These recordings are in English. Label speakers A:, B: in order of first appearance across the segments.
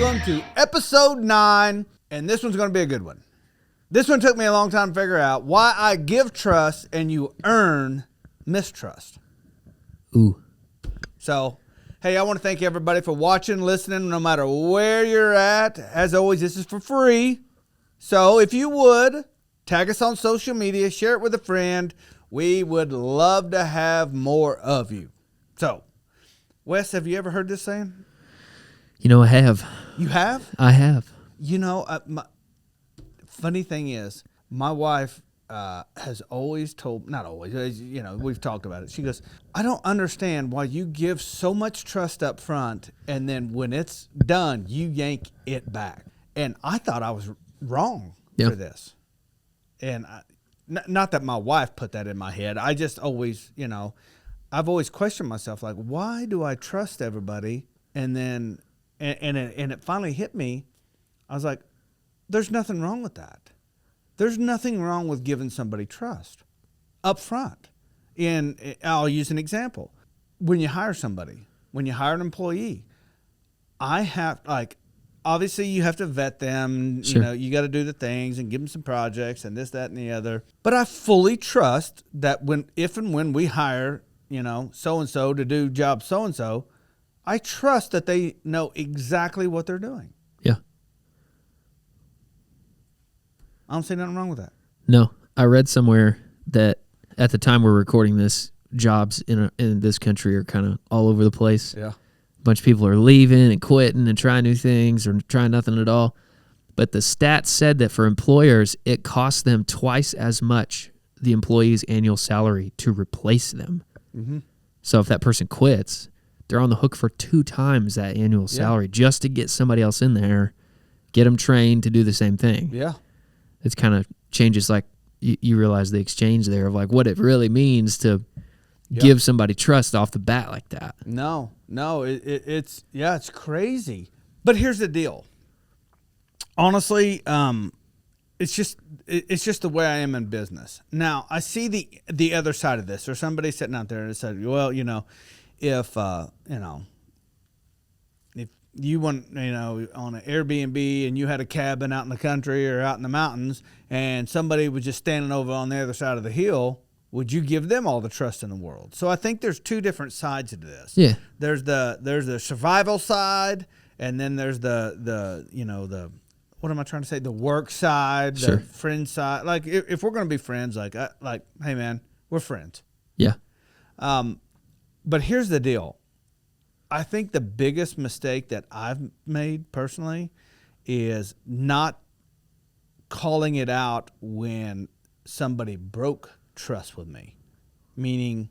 A: welcome to episode 9, and this one's going to be a good one. This one took me a long time to figure out why I give trust and you earn mistrust.
B: Ooh.
A: So, hey, I want to thank everybody for watching, listening, no matter where you're at. As always, this is for free. So, if you would, tag us on social media, share it with a friend. We would love to have more of you. So, Wes, have you ever heard this saying?
B: You know, I have.
A: You have?
B: I have.
A: You know, funny thing is, my wife has always told, not always, you know, we've talked about it. She goes, I don't understand why you give so much trust up front, and then when it's done, you yank it back. And I thought I was wrong for this. And not that my wife put that in my head. I just always, you know, I've always questioned myself, like, why do I trust everybody? And then, and it finally hit me. I was like, there's nothing wrong with that. There's nothing wrong with giving somebody trust up front. And I'll use an example. When you hire somebody, when you hire an employee, I have, like, obviously you have to vet them.
B: Sure.
A: You know, you got to do the things and give them some projects and this, that, and the other. But I fully trust that if and when we hire, you know, so-and-so to do job so-and-so, I trust that they know exactly what they're doing.
B: Yeah.
A: I don't see nothing wrong with that.
B: No, I read somewhere that at the time we're recording this, jobs in this country are kind of all over the place.
A: Yeah.
B: A bunch of people are leaving and quitting and trying new things or trying nothing at all. But the stats said that for employers, it costs them twice as much the employee's annual salary to replace them.
A: Mm-hmm.
B: So if that person quits, they're on the hook for 2 times that annual salary just to get somebody else in there, get them trained to do the same thing.
A: Yeah.
B: It's kind of changes, like you realize the exchange there of like what it really means to give somebody trust off the bat like that.
A: No, it's crazy. But here's the deal. Honestly, it's just the way I am in business. Now, I see the other side of this. Or somebody sitting out there and said, well, you know, if you went, you know, on an Airbnb and you had a cabin out in the country or out in the mountains and somebody was just standing over on the other side of the hill, would you give them all the trust in the world? So I think there's 2 different sides to this.
B: Yeah.
A: There's the survival side, and then there's the you know, the, what am I trying to say? The work side, the friend side. Like if we're going to be friends, like, hey man, we're friends.
B: Yeah.
A: But here's the deal. I think the biggest mistake that I've made personally is not calling it out when somebody broke trust with me. Meaning,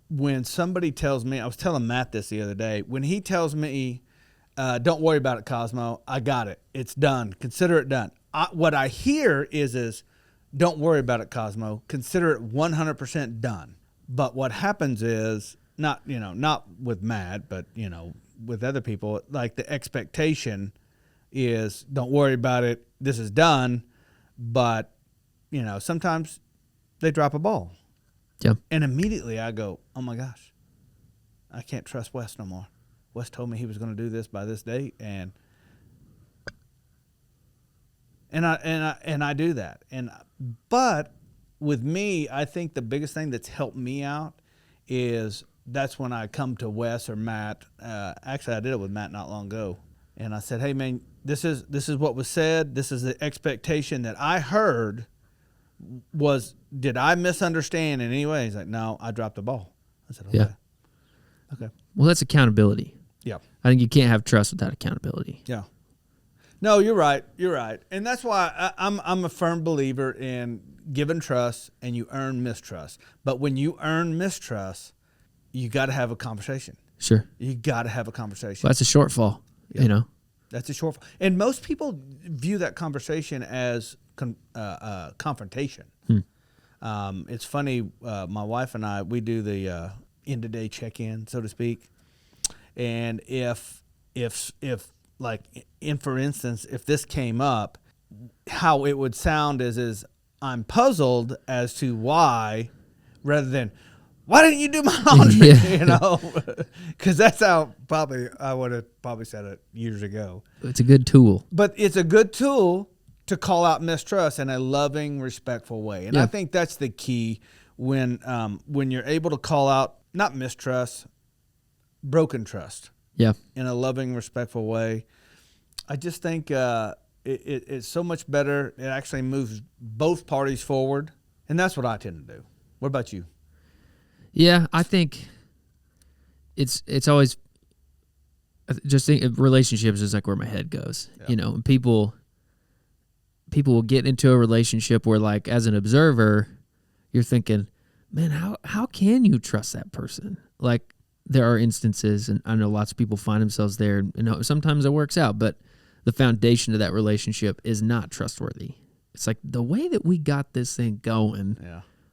A: when somebody tells me, I was telling Matt this the other day, when he tells me, don't worry about it, Kosmo, I got it. It's done. Consider it done. What I hear is, don't worry about it, Kosmo. Consider it 100% done. But what happens is, not with Matt, but, you know, with other people, like the expectation is, don't worry about it, this is done. But, you know, sometimes they drop a ball.
B: Yeah.
A: And immediately I go, oh my gosh, I can't trust Wes no more. Wes told me he was going to do this by this date, and I do that. But with me, I think the biggest thing that's helped me out is that's when I come to Wes or Matt. Actually, I did it with Matt not long ago, and I said, "Hey, man, this is what was said. This is the expectation that I heard. Did I misunderstand in any way?" He's like, "No, I dropped the ball." I said, "Okay, okay."
B: Well, that's accountability.
A: Yeah,
B: I think you can't have trust without accountability.
A: yeah. No, you're right. You're right, and that's why I'm a firm believer in giving trust and you earn mistrust. But when you earn mistrust, you got to have a conversation.
B: Sure.
A: You got to have a conversation.
B: Well, that's a shortfall, you know.
A: That's a shortfall. And most people view that conversation as confrontation. It's funny, my wife and I, we do the end-of-day check-in, so to speak. And if like, for instance, if this came up, how it would sound is I'm puzzled as to why, rather than, why didn't you do my laundry?
B: Yeah.
A: You know, because that's how probably I would have probably said it years ago.
B: It's a good tool.
A: But it's a good tool to call out mistrust in a loving, respectful way. And I think that's the key when you're able to call out, not mistrust, broken trust.
B: Yeah.
A: In a loving, respectful way. I just think it's so much better. It actually moves both parties forward. And that's what I tend to do. What about you?
B: Yeah, I think it's always just think relationships is like where my head goes.
A: Yeah.
B: You know, and people will get into a relationship where, like, as an observer, you're thinking, man, how can you trust that person? Like, there are instances, and I know lots of people find themselves there, and sometimes it works out, but the foundation of that relationship is not trustworthy. It's like the way that we got this thing going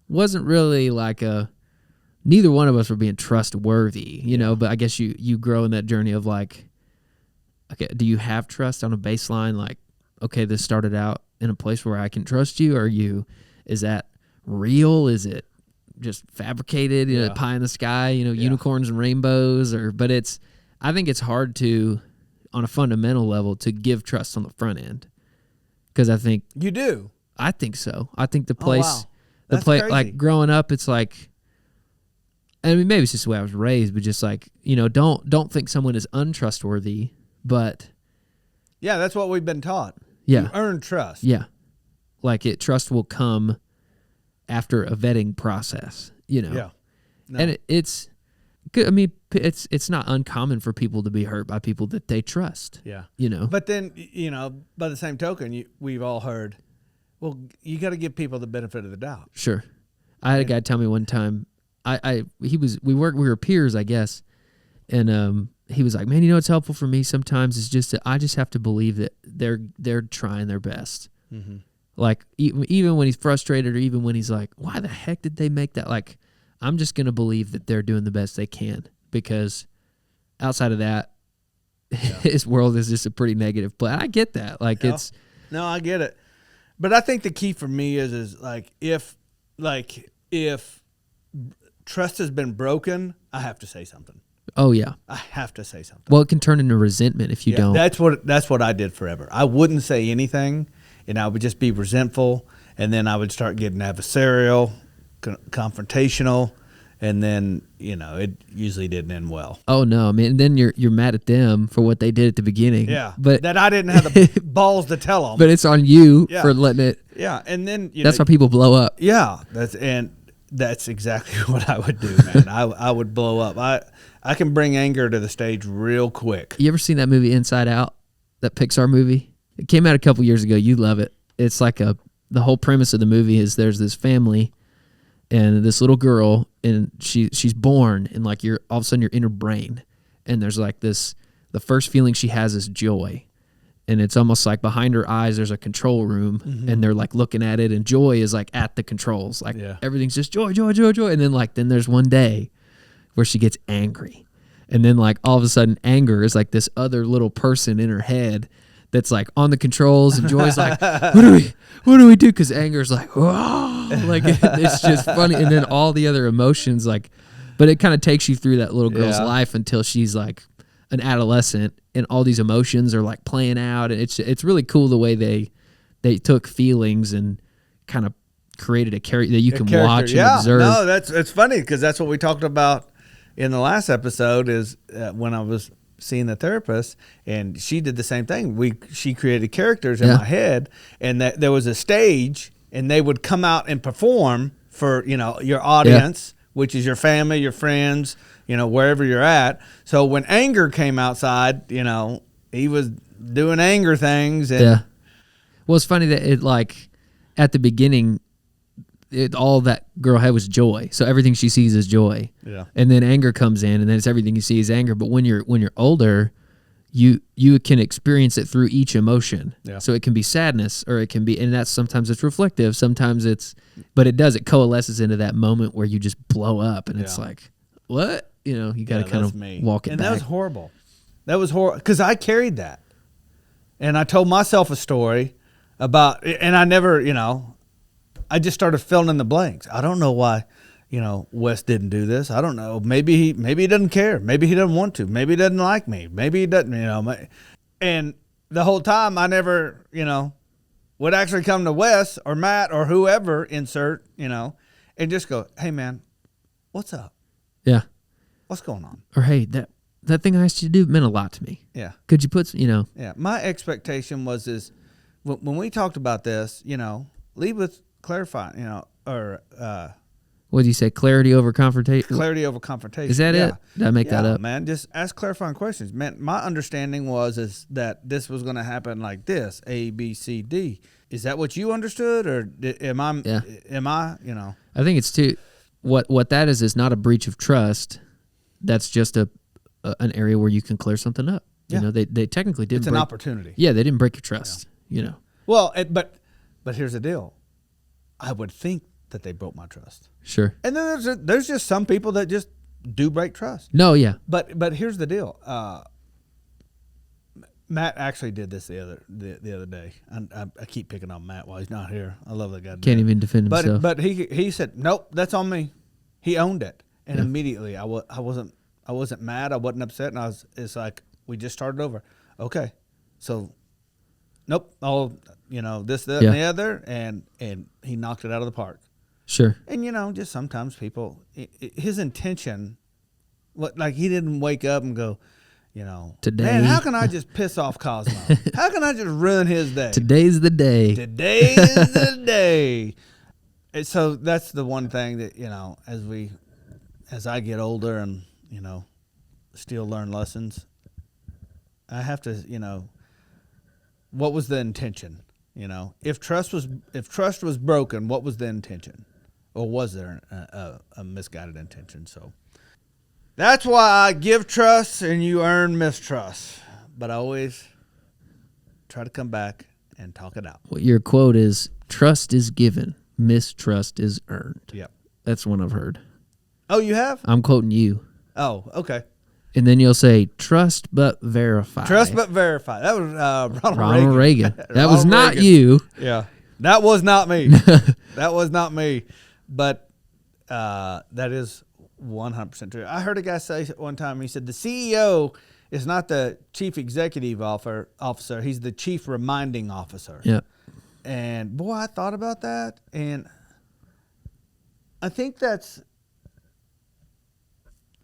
B: wasn't really like neither one of us were being trustworthy, you know, but I guess you grow in that journey of like, okay, do you have trust on a baseline? Like, okay, this started out in a place where I can trust you, or is that real? Is it just fabricated, pie in the sky, unicorns and rainbows, but I think it's hard to, on a fundamental level, to give trust on the front end. Because I think
A: you do.
B: I think so. I think the place,
A: crazy.
B: Like growing up, it's like, I mean, maybe it's just the way I was raised, but just like, don't think someone is untrustworthy, but
A: yeah, that's what we've been taught.
B: Yeah.
A: You earn trust.
B: Yeah. Like trust will come after a vetting process,
A: Yeah. No.
B: And it's good. I mean, it's not uncommon for people to be hurt by people that they trust.
A: Yeah.
B: But
A: then, by the same token, we've all heard, well, you got to give people the benefit of the doubt.
B: Sure. I had a guy tell me one time, we were peers, I guess. And he was like, man, it's helpful for me sometimes is just I just have to believe that they're trying their best.
A: Mm-hmm.
B: Like even when he's frustrated, or even when he's like, why the heck did they make that? Like, I'm just going to believe that they're doing the best they can, because outside of that, his world is just a pretty negative place. I get that. Like
A: No, I get it. But I think the key for me is like, if trust has been broken, I have to say something.
B: Oh yeah.
A: I have to say something.
B: Well, it can turn into resentment if you don't.
A: That's what I did forever. I wouldn't say anything, and I would just be resentful, and then I would start getting adversarial, confrontational, and then it usually didn't end well.
B: Oh no, I mean, then you're mad at them for what they did at the beginning.
A: Yeah,
B: but
A: that I didn't have the balls to tell them.
B: But it's on you for letting it.
A: Yeah, and then
B: that's why people blow up.
A: Yeah, that's exactly what I would do, man. I would blow up. I can bring anger to the stage real quick.
B: You ever seen that movie Inside Out, that Pixar movie? It came out a couple years ago. You love it. It's like the whole premise of the movie is there's this family and this little girl, and she's born, and like all of a sudden you're in her brain, and there's like the first feeling she has is joy. And it's almost like behind her eyes there's a control room, and they're like looking at it, and joy is like at the controls. Like everything's just joy, joy, joy, joy. And then there's one day where she gets angry. And then like all of a sudden anger is like this other little person in her head that's like on the controls, and joy's like, what do we do? Because anger is like, oh, like it's just funny. And then all the other emotions, like, but it kind of takes you through that little girl's life until she's like an adolescent, and all these emotions are like playing out. And it's really cool the way they took feelings and kind of created a character that you can watch and observe.
A: No, it's funny because that's what we talked about in the last episode is when I was seeing the therapist, and she did the same thing. She created characters in my head, and that there was a stage, and they would come out and perform for your audience, which is your family, your friends, wherever you're at. So when anger came outside, he was doing anger things. And
B: well, it's funny that it like at the beginning, all that girl had was joy. So everything she sees is joy. Yeah. And then anger comes in, and then it's everything you see is anger. But when you're older, you can experience it through each emotion. Yeah. So it can be sadness, or it can be, and that's sometimes it's reflective, sometimes but it coalesces into that moment where you just blow up, and it's like, what? You got to kind of walk it back.
A: And that was horrible. That was horrible because I carried that, and I told myself a story about, and I never, I just started filling in the blanks. I don't know why, Wes didn't do this. I don't know. Maybe he doesn't care. Maybe he doesn't want to. Maybe he doesn't like me. Maybe he doesn't, And the whole time I never, would actually come to Wes or Matt or whoever, insert, and just go, hey, man, what's up?
B: Yeah.
A: What's going on?
B: Or, hey, that thing I asked you to do meant a lot to me.
A: Yeah.
B: Could you put,
A: Yeah. My expectation was when we talked about this, leave with clarifying, or
B: what do you say? Clarity over confrontation?
A: clarity over confrontation.
B: Is that it? Did I make that up?
A: Man, just ask clarifying questions. Man, my understanding is that this was going to happen like this, A, B, C, D. Is that what you understood, or am I?
B: Yeah.
A: I
B: think it's too. What that is not a breach of trust. That's just an area where you can clear something up.
A: Yeah.
B: They technically didn't.
A: It's an opportunity.
B: Yeah, they didn't break your trust.
A: Yeah. Well, but here's the deal. I would think that they broke my trust.
B: Sure.
A: And then there's just some people that just do break trust.
B: No, yeah.
A: But here's the deal. Matt actually did this the other day. I keep picking on Matt while he's not here. I love that guy.
B: Can't even defend himself.
A: But he said, nope, that's on me. He owned it, and immediately I wasn't mad. I wasn't upset, and it's like we just started over. Okay, so nope, this, that, and the other, and he knocked it out of the park.
B: Sure.
A: And just sometimes people, his intention, like he didn't wake up and go,
B: today,
A: man, how can I just piss off Kosmo? How can I just ruin his day?
B: Today's the day.
A: Today is the day. And so that's the one thing that, as I get older and, still learn lessons, I have to, what was the intention? If trust was broken, what was the intention? Or was there a misguided intention? So that's why I give trust and you earn mistrust. But I always try to come back and talk it out.
B: What your quote is, trust is given, mistrust is earned.
A: Yep.
B: That's one I've heard.
A: Oh, you have?
B: I'm quoting you.
A: Oh, okay.
B: And then you'll say, trust but verify.
A: Trust but verify. That was
B: Ronald Reagan. That was
A: Ronald
B: not
A: Reagan.
B: you.
A: Yeah. That was not me. That was not me. But that is 100% true. I heard a guy say one time, he said, the CEO is not the chief executive officer. He's the chief reminding officer.
B: Yeah.
A: And, boy, I thought about that. And I think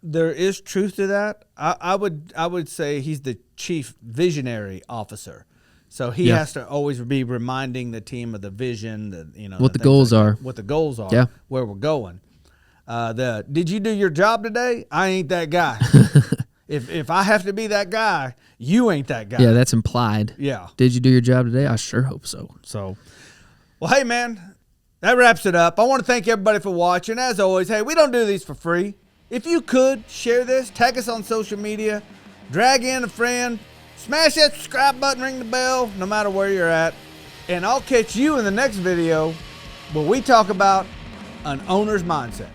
A: there is truth to that. I would say he's the chief visionary officer. So he has to always be reminding the team of the vision,
B: what the goals are.
A: What the goals are, where we're going. Did you do your job today? I ain't that guy. If I have to be that guy, you ain't that guy.
B: Yeah, that's implied.
A: Yeah.
B: Did you do your job today? I sure hope so.
A: Well, hey, man, that wraps it up. I want to thank everybody for watching. As always, hey, we don't do these for free. If you could, share this, tag us on social media, drag in a friend, smash that subscribe button, ring the bell, no matter where you're at. And I'll catch you in the next video where we talk about an owner's mindset.